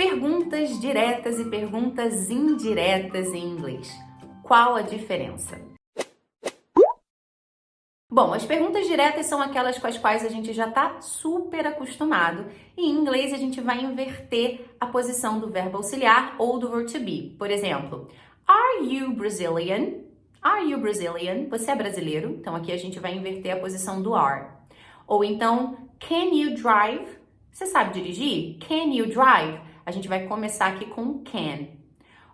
Perguntas diretas e perguntas indiretas em inglês. Qual a diferença? Bom, as perguntas diretas são aquelas com as quais a gente já está super acostumado. E em inglês a gente vai inverter a posição do verbo auxiliar ou do verbo to be. Por exemplo, Are you Brazilian? Are you Brazilian? Você é brasileiro? Então aqui a gente vai inverter a posição do are. Ou então, Can you drive? Você sabe dirigir? Can you drive? A gente vai começar aqui com can.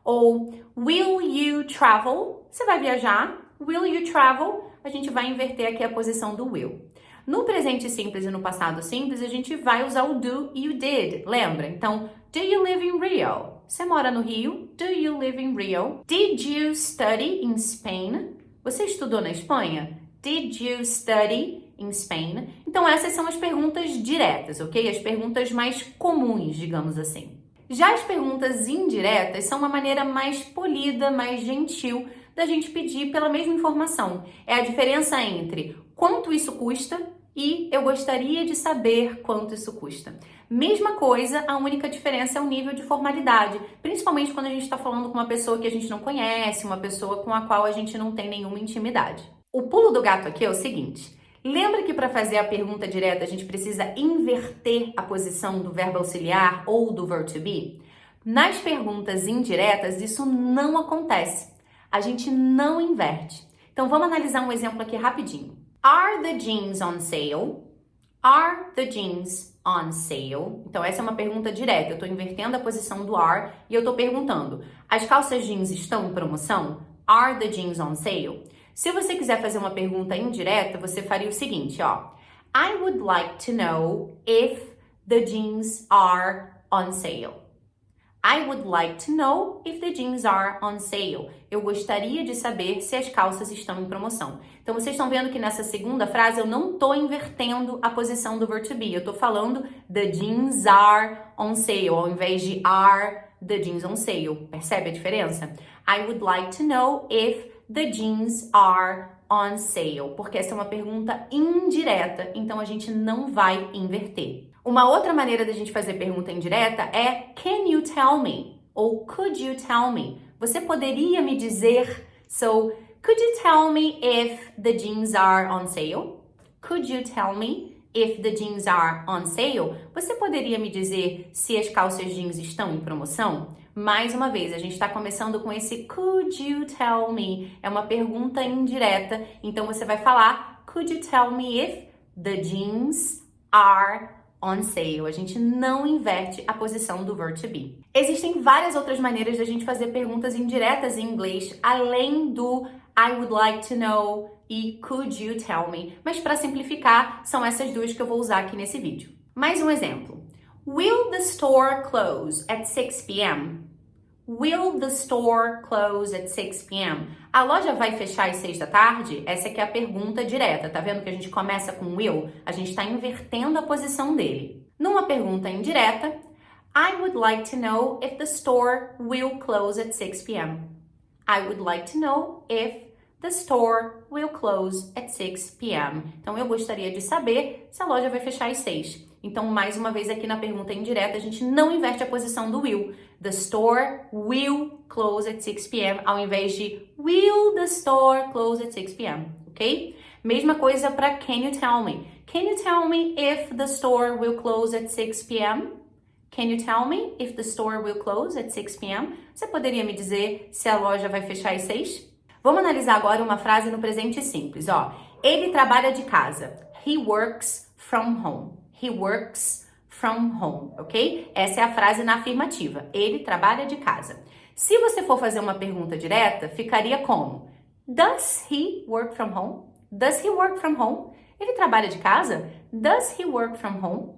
Ou Will you travel? Você vai viajar? Will you travel? A gente vai inverter aqui a posição do will. No presente simples e no passado simples, a gente vai usar o do e o did, lembra? Então, do you live in Rio? Você mora no Rio? Do you live in Rio? Did you study in Spain? Você estudou na Espanha? Did you study in Spain? Então, essas são as perguntas diretas, ok? As perguntas mais comuns, digamos assim. Já as perguntas indiretas são uma maneira mais polida, mais gentil da gente pedir pela mesma informação. É a diferença entre quanto isso custa e eu gostaria de saber quanto isso custa. Mesma coisa, a única diferença é o nível de formalidade, principalmente quando a gente está falando com uma pessoa que a gente não conhece, uma pessoa com a qual a gente não tem nenhuma intimidade. O pulo do gato aqui é o seguinte: lembra que para fazer a pergunta direta a gente precisa inverter a posição do verbo auxiliar ou do verbo to be? Nas perguntas indiretas isso não acontece. A gente não inverte. Então vamos analisar um exemplo aqui rapidinho. Are the jeans on sale? Are the jeans on sale? Então essa é uma pergunta direta. Eu estou invertendo a posição do are e eu estou perguntando: as calças jeans estão em promoção? Are the jeans on sale? Se você quiser fazer uma pergunta indireta, você faria o seguinte, ó. I would like to know if the jeans are on sale. I would like to know if the jeans are on sale. Eu gostaria de saber se as calças estão em promoção. Então, vocês estão vendo que nessa segunda frase eu não estou invertendo a posição do verbo to be. Eu estou falando the jeans are on sale, ao invés de are the jeans on sale. Percebe a diferença? I would like to know if the jeans are on sale. Porque essa é uma pergunta indireta, então a gente não vai inverter. Uma outra maneira da gente fazer pergunta indireta é can you tell me? Ou could you tell me? Você poderia me dizer? So, could you tell me if the jeans are on sale? Could you tell me if the jeans are on sale? Você poderia me dizer se as calças jeans estão em promoção? Mais uma vez, a gente está começando com esse could you tell me? É uma pergunta indireta, então você vai falar could you tell me if the jeans are on sale. A gente não inverte a posição do verbo to be. Existem várias outras maneiras da gente fazer perguntas indiretas em inglês, além do I would like to know e could you tell me. Mas para simplificar, são essas duas que eu vou usar aqui nesse vídeo. Mais um exemplo. Will the store close at 6 p.m.? Will the store close at 6 p.m.? A loja vai fechar às 6 da tarde? Essa aqui é a pergunta direta. Tá vendo que a gente começa com will? A gente está invertendo a posição dele. Numa pergunta indireta, I would like to know if the store will close at 6 p.m. I would like to know if the store will close at 6 p.m. Então, eu gostaria de saber se a loja vai fechar às 6. Então, mais uma vez aqui na pergunta indireta, a gente não inverte a posição do will. The store will close at 6 p.m. ao invés de will the store close at 6 p.m. Ok? Mesma coisa para can you tell me? Can you tell me if the store will close at 6 p.m.? Can you tell me if the store will close at 6 p.m.? Você poderia me dizer se a loja vai fechar às 6? Vamos analisar agora uma frase no presente simples, ó. Ele trabalha de casa. He works from home. He works from home, ok? Essa é a frase na afirmativa. Ele trabalha de casa. Se você for fazer uma pergunta direta, ficaria como? Does he work from home? Does he work from home? Ele trabalha de casa? Does he work from home?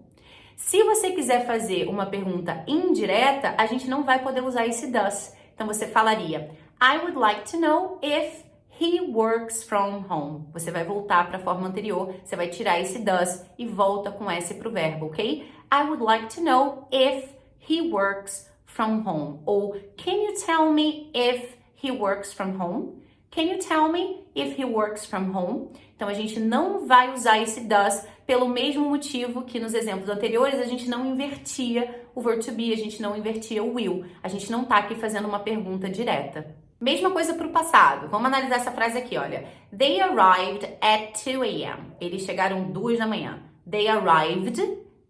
Se você quiser fazer uma pergunta indireta, a gente não vai poder usar esse does. Então você falaria I would like to know if he works from home. Você vai voltar para a forma anterior, você vai tirar esse does e volta com S para o verbo, ok? I would like to know if he works from home. Ou can you tell me if he works from home? Can you tell me if he works from home? Então a gente não vai usar esse does pelo mesmo motivo que nos exemplos anteriores a gente não invertia o verb to be, a gente não invertia o will. A gente não tá aqui fazendo uma pergunta direta. Mesma coisa para o passado. Vamos analisar essa frase aqui, olha. They arrived at 2 a.m. Eles chegaram 2 da manhã. They arrived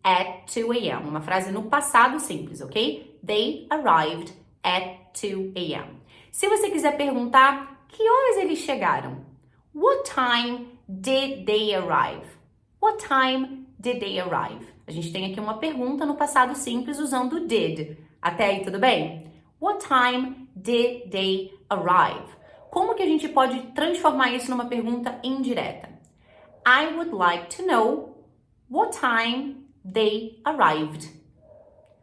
at 2 a.m. Uma frase no passado simples, ok? They arrived at 2 a.m. Se você quiser perguntar que horas eles chegaram, what time did they arrive? What time did they arrive? A gente tem aqui uma pergunta no passado simples usando did. Até aí, tudo bem? What time did they arrive? Como que a gente pode transformar isso numa pergunta indireta? I would like to know what time they arrived.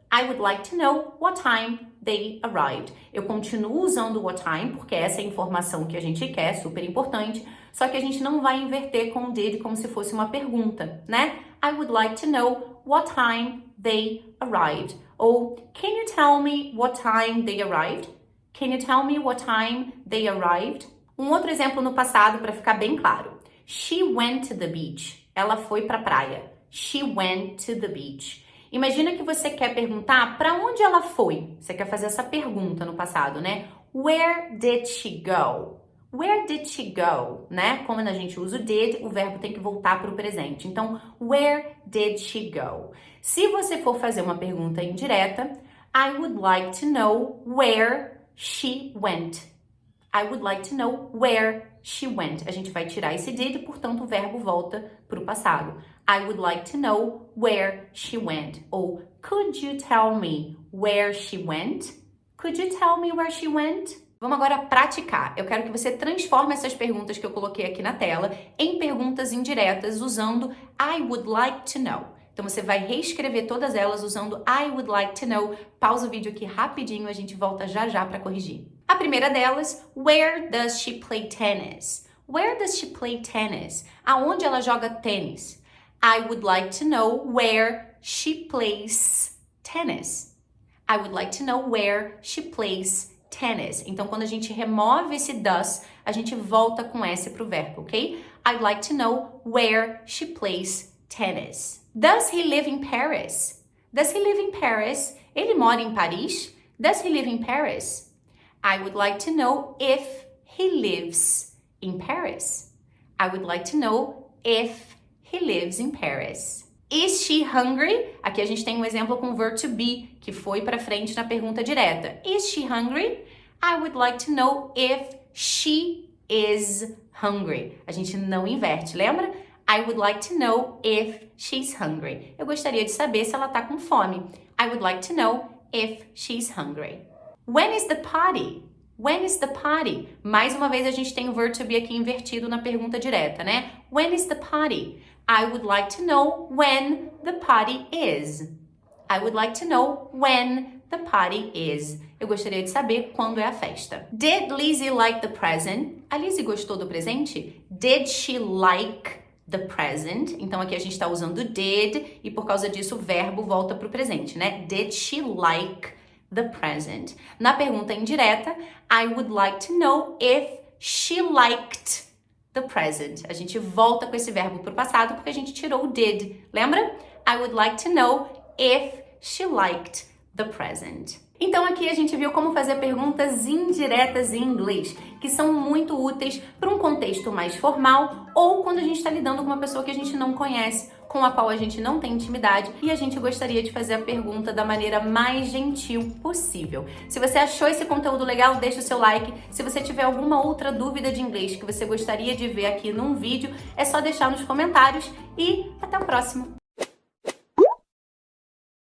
I would like to know what time they arrived. Eu continuo usando what time, porque essa é a informação que a gente quer, super importante, só que a gente não vai inverter com did como se fosse uma pergunta, né? I would like to know what time they arrived. Ou, can you tell me what time they arrived? Can you tell me what time they arrived? Um outro exemplo no passado para ficar bem claro. She went to the beach. Ela foi para a praia. She went to the beach. Imagina que você quer perguntar para onde ela foi. Você quer fazer essa pergunta no passado, né? Where did she go? Where did she go? Né? Como a gente usa o did, o verbo tem que voltar para o presente. Então, where did she go? Se você for fazer uma pergunta indireta, I would like to know where she went. I would like to know where she went. A gente vai tirar esse did, portanto o verbo volta para o passado. I would like to know where she went. Ou, could you tell me where she went? Could you tell me where she went? Vamos agora praticar. Eu quero que você transforme essas perguntas que eu coloquei aqui na tela em perguntas indiretas usando I would like to know. Então você vai reescrever todas elas usando I would like to know. Pausa o vídeo aqui rapidinho, a gente volta já já para corrigir. A primeira delas, where does she play tennis? Where does she play tennis? Aonde ela joga tênis? I would like to know where she plays tennis. I would like to know where she plays tennis. Então, quando a gente remove esse does, a gente volta com S pro verbo, ok? I'd like to know where she plays tennis. Does he live in Paris? Does he live in Paris? Ele mora em Paris? Does he live in Paris? I would like to know if he lives in Paris. I would like to know if he lives in Paris. Is she hungry? Aqui a gente tem um exemplo com o verb to be, que foi para frente na pergunta direta. Is she hungry? I would like to know if she is hungry. A gente não inverte, lembra? I would like to know if she's hungry. Eu gostaria de saber se ela tá com fome. I would like to know if she's hungry. When is the party? When is the party? Mais uma vez a gente tem o verb to be aqui invertido na pergunta direta, né? When is the party? I would like to know when the party is. I would like to know when the party is. Eu gostaria de saber quando é a festa. Did Lizzie like the present? A Lizzie gostou do presente? Did she like the present? Então aqui a gente está usando did e por causa disso o verbo volta para o presente, né? Did she like the present? Na pergunta indireta, I would like to know if she liked the present. A gente volta com esse verbo para o passado porque a gente tirou o did. Lembra? I would like to know if she liked the present. Então aqui a gente viu como fazer perguntas indiretas em inglês, que são muito úteis para um contexto mais formal ou quando a gente está lidando com uma pessoa que a gente não conhece, com a qual a gente não tem intimidade e a gente gostaria de fazer a pergunta da maneira mais gentil possível. Se você achou esse conteúdo legal, deixa o seu like. Se você tiver alguma outra dúvida de inglês que você gostaria de ver aqui num vídeo, é só deixar nos comentários e até o próximo!